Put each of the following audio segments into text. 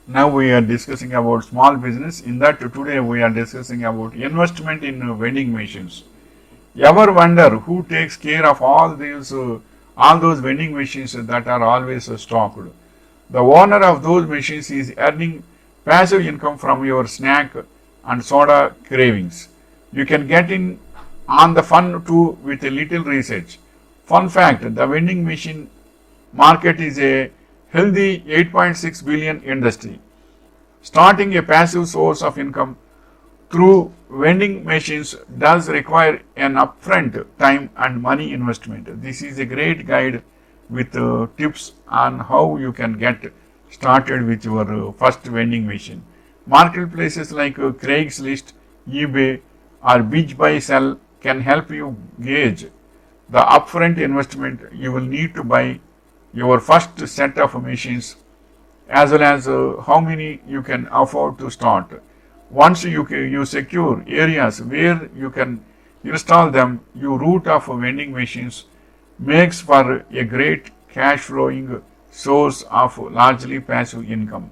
Now we are discussing about small business. In that today we are discussing about investment in vending machines. Ever wonder who takes care of all those vending machines that are always stocked? The owner of those machines is earning passive income from your snack and soda cravings. You can get in on the fun too with a little research. Fun fact, the vending machine market is a healthy 8.6 billion industry. Starting a passive source of income through vending machines does require an upfront time and money investment. This is a great guide with tips on how you can get started with your first vending machine. Marketplaces like Craigslist, eBay, or Beach Buy Sell can help you gauge the upfront investment you will need to buy your first set of machines, as well as how many you can afford to start. Once you secure areas where you can install them, your route of vending machines makes for a great cash flowing source of largely passive income.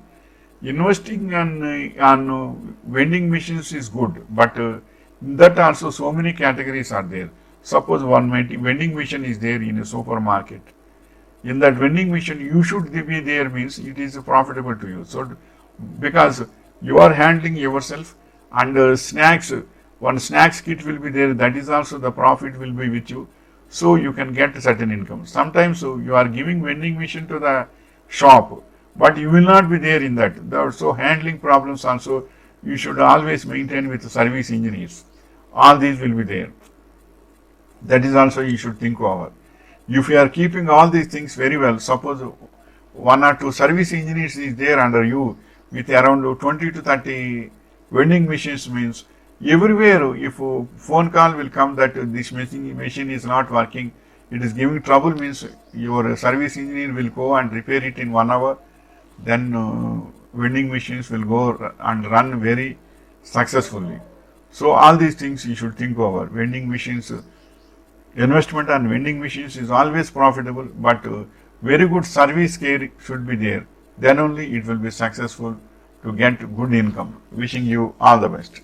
Investing on vending machines is good, but in that also so many categories are there. Suppose one vending machine is there in a supermarket. In that vending machine, you should be there means it is profitable to you. So, because you are handling yourself and snacks, one snacks kit will be there. That is also the profit will be with you. So you can get certain income. Sometimes you are giving vending machine to the shop, but you will not be there in that. So handling problems also you should always maintain with service engineers. All these will be there. That is also you should think over. If you are keeping all these things very well, suppose one or two service engineers is there under you with around 20 to 30 vending machines means everywhere if a phone call will come that this machine is not working, it is giving trouble means your service engineer will go and repair it in 1 hour, then vending machines will go and run very successfully. So all these things you should think over. Vending machines, investment on vending machines is always profitable, but very good service care should be there. Then only it will be successful to get good income. Wishing you all the best.